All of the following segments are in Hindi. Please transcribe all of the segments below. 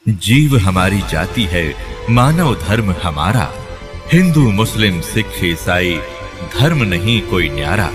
जीव हमारी जाति है, मानव धर्म हमारा। हिंदू मुस्लिम सिख ईसाई धर्म नहीं कोई न्यारा।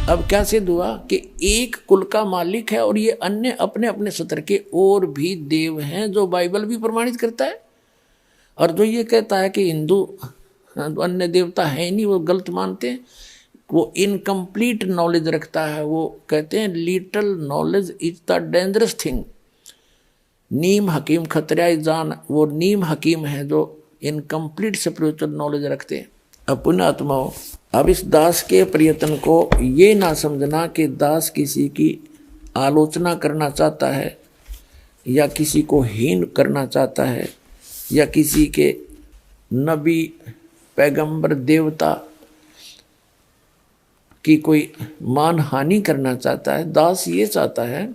अब क्या सिद्ध हुआ कि एक कुल का मालिक है और ये अन्य अपने अपने सत्र के और भी देव हैं, जो बाइबल भी प्रमाणित करता है। और जो ये कहता है कि हिंदू अन्य देवता है नहीं, वो गलत मानते हैं, वो इनकम्प्लीट नॉलेज रखता है। वो कहते हैं little knowledge is the dangerous thing. नीम हकीम खतरा जान, वो नीम हकीम है जो इनकम्प्लीट स्पिरिचुअल नॉलेज रखते हैं। अब पुण्यात्माओं, अब इस दास के प्रयत्न को ये ना समझना कि दास किसी की आलोचना करना चाहता है या किसी को हीन करना चाहता है या किसी के नबी पैगंबर देवता की कोई मान हानि करना चाहता है। दास ये चाहता है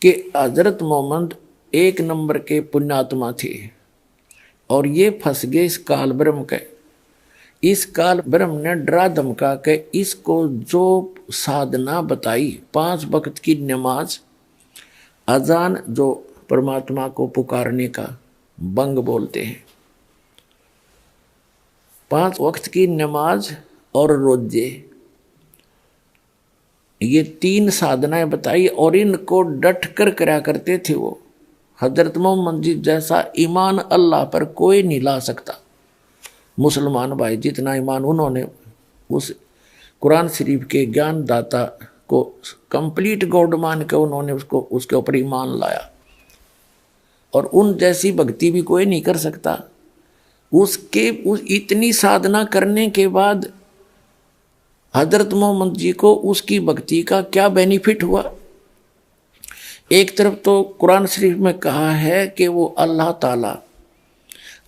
कि हजरत मोहम्मद एक नंबर के पुण्यात्मा थे और ये फंस गए इस काल ब्रह्म के। इस काल ब्रह्म ने डरा धमका के इसको जो साधना बताई, 5 वक्त की नमाज, अजान जो परमात्मा को पुकारने का बंग बोलते हैं, 5 वक्त की नमाज और रोजे, ये 3 साधनाएं बताई और इनको डट कर करा करते थे। वो हजरत मोहम्मद जी जैसा ईमान अल्लाह पर कोई नहीं ला सकता। मुसलमान भाई जितना ईमान उन्होंने उस कुरान शरीफ के ज्ञान दाता को कंप्लीट गॉड मान के उन्होंने उसके ऊपर ईमान लाया, और उन जैसी भक्ति भी कोई नहीं कर सकता। उस इतनी साधना करने के बाद हजरत मोहम्मद जी को उसकी भक्ति का क्या बेनिफिट हुआ? एक तरफ तो कुरान शरीफ में कहा है कि वो अल्लाह ताला,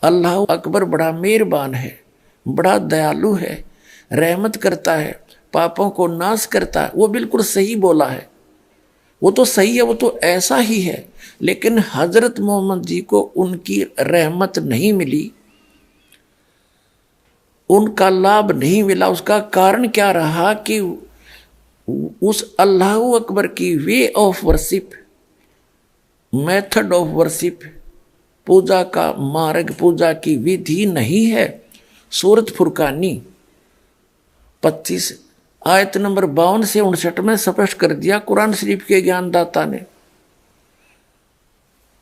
अल्लाह अकबर बड़ा मेहरबान है, बड़ा दयालु है, रहमत करता है, पापों को नाश करता है। वो बिल्कुल सही बोला है, वो तो सही है, वो तो ऐसा ही है। लेकिन हजरत मोहम्मद जी को उनकी रहमत नहीं मिली, उनका लाभ नहीं मिला। उसका कारण क्या रहा कि उस अल्लाह अकबर की way of worship, method of worship, पूजा का मार्ग, पूजा की विधि नहीं है। सूरत फुरकानी 25 आयत नंबर 52 से 59 में स्पष्ट कर दिया कुरान शरीफ के ज्ञानदाता ने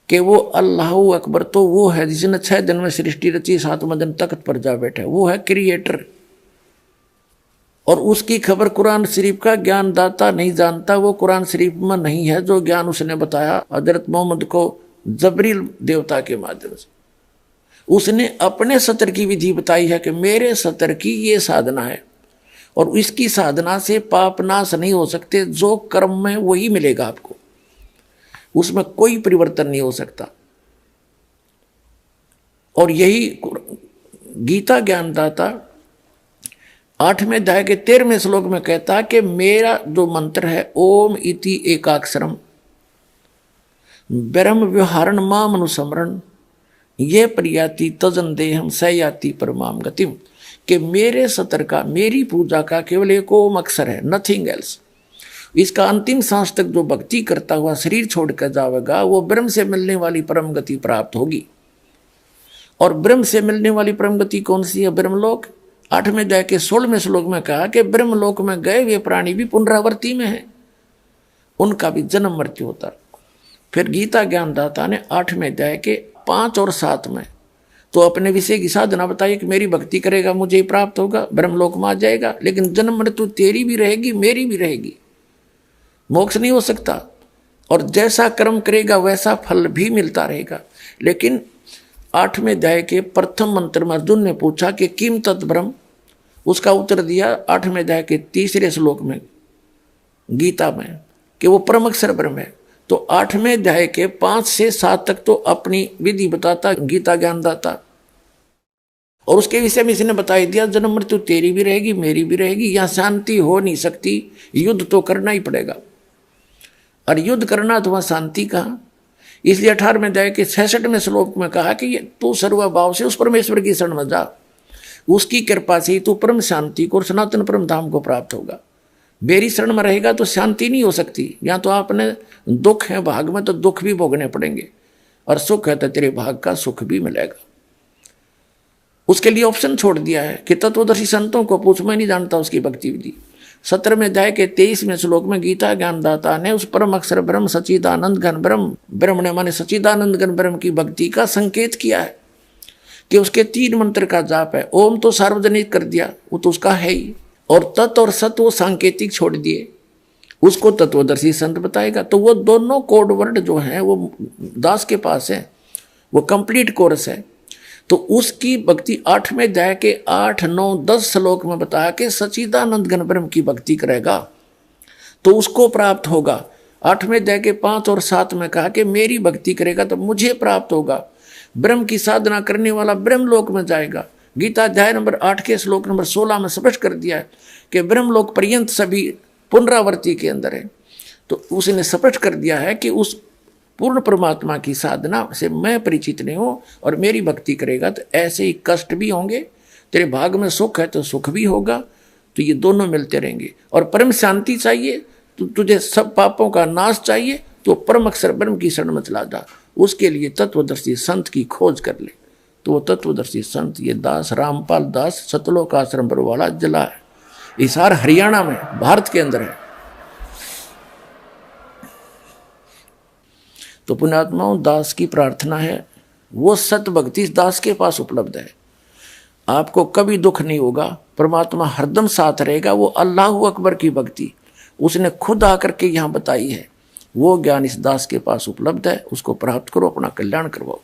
कि वो अल्लाह अकबर तो वो है जिसने 6 दिन में सृष्टि रची, 7वें दिन तख्त पर जा बैठे, वो है क्रिएटर। और उसकी खबर कुरान शरीफ का ज्ञानदाता नहीं जानता। वो कुरान शरीफ में नहीं है जो ज्ञान उसने बताया हजरत मोहम्मद को जबरील देवता के माध्यम से। उसने अपने सत्र की विधि बताई है कि मेरे सत्र की ये साधना है और इसकी साधना से पाप नाश नहीं हो सकते, जो कर्म में वही मिलेगा आपको, उसमें कोई परिवर्तन नहीं हो सकता। और यही गीता ज्ञानदाता 8वें अध्याय के 13वें श्लोक में कहता कि मेरा जो मंत्र है ओम इति एकाक्षरम ब्रह्म व्यवहारण माम अनुस्मरण ये प्रयाति तजन देहम सयाति परमाम गतिम, कि मेरे सत्र का, मेरी पूजा का केवल एक ओम अक्षर है, नथिंग एल्स। इसका अंतिम सांस तक जो भक्ति करता हुआ शरीर छोड़कर जाएगा वो ब्रह्म से मिलने वाली परम गति प्राप्त होगी। और ब्रह्म से मिलने वाली परम गति कौन सी है? ब्रह्मलोक। 8वें अध्याय के 16वें श्लोक में कहा कि ब्रह्मलोक में गए हुए प्राणी भी पुनरावृत्ति में है, उनका भी जन्म मृत्यु होता। फिर गीता ज्ञानदाता ने 8वें अध्याय के 5 और 7 में तो अपने विषय की साधना बताई कि मेरी भक्ति करेगा मुझे प्राप्त होगा, ब्रह्मलोक में आ जाएगा, लेकिन जन्म मृत्यु तेरी भी रहेगी मेरी भी रहेगी, मोक्ष नहीं हो सकता। और जैसा कर्म करेगा वैसा फल भी मिलता रहेगा। लेकिन 8वें अध्याय के प्रथम मंत्र में अर्जुन ने पूछा कि किम तत् ब्रह्म, उसका उत्तर दिया 8वें अध्याय के 3रे श्लोक में गीता में कि वो परम अक्षर ब्रह्म है। तो 8वें अध्याय के 5 से 7 तक तो अपनी विधि बताता गीता ज्ञानदाता, और उसके विषय में इसने बता दिया जन्म मृत्यु तेरी भी रहेगी मेरी भी रहेगी, यहाँ शांति हो नहीं सकती, युद्ध तो करना ही पड़ेगा। और युद्ध करना तो वहाँ शांति कहाँ। इसलिए 18वें अध्याय के 66वें श्लोक में कहा कि तू सर्वभाव से उस परमेश्वर की शरण में जा, उसकी कृपा से ही तू परम शांति को और सनातन परम धाम को प्राप्त होगा। मेरी शरण में रहेगा तो शांति नहीं हो सकती। यहाँ तो आपने दुख है भाग में तो दुख भी भोगने पड़ेंगे, और सुख है तो तेरे भाग का सुख भी मिलेगा। उसके लिए ऑप्शन छोड़ दिया है कि तत्वदर्शी संतों को पूछ, मैं नहीं जानता उसकी भक्ति विधि। 17वें अध्याय के 23वें श्लोक में गीता ज्ञानदाता ने उस परम अक्षर ब्रह्म सच्चिदानंद घन ब्रह्म, ब्रह्म ने माने सच्चिदानंद घन ब्रह्म की भक्ति का संकेत किया है कि उसके 3 मंत्र का जाप है। ओम तो सार्वजनिक कर दिया, वो तो उसका है ही, और तत् और सत वो सांकेतिक छोड़ दिए, उसको तत्वदर्शी संत बताएगा। तो वो दोनों कोड वर्ड जो है वो दास के पास है, वो कंप्लीट कोर्स है। तो उसकी भक्ति 8वें अध्याय के 8, 9, 10 श्लोक में बताया कि सच्चिदानंद घन ब्रह्म की भक्ति करेगा तो उसको प्राप्त होगा। 8वें अध्याय के 5 और 7 में कहा कि मेरी भक्ति करेगा तो मुझे प्राप्त होगा। ब्रह्म की साधना करने वाला ब्रह्मलोक में जाएगा। गीता अध्याय नंबर 8 के श्लोक नंबर 16 में स्पष्ट कर दिया है कि ब्रह्मलोक पर्यंत सभी पुनरावृत्ति के अंदर है। तो उसने स्पष्ट कर दिया है कि उस पूर्ण परमात्मा की साधना से मैं परिचित नहीं हूँ, और मेरी भक्ति करेगा तो ऐसे ही कष्ट भी होंगे, तेरे भाग में सुख है तो सुख भी होगा, तो ये दोनों मिलते रहेंगे। और परम शांति चाहिए तो तुझे सब पापों का नाश चाहिए तो परम अक्षर ब्रह्म की शरण में चला जा। उसके लिए तत्वदर्शी संत की खोज कर ले। तो वो तत्वदर्शी संत ये दास रामपाल दास सतलोक आश्रम पर वाला जिला है, हिसार हरियाणा में भारत के अंदर है। तो पुण्यात्माओं, दास की प्रार्थना है वो सत भक्ति इस दास के पास उपलब्ध है। आपको कभी दुख नहीं होगा, परमात्मा हरदम साथ रहेगा। वो अल्लाह अकबर की भक्ति उसने खुद आकर के यहाँ बताई है, वो ज्ञान इस दास के पास उपलब्ध है। उसको प्राप्त करो, अपना कल्याण करवाओ।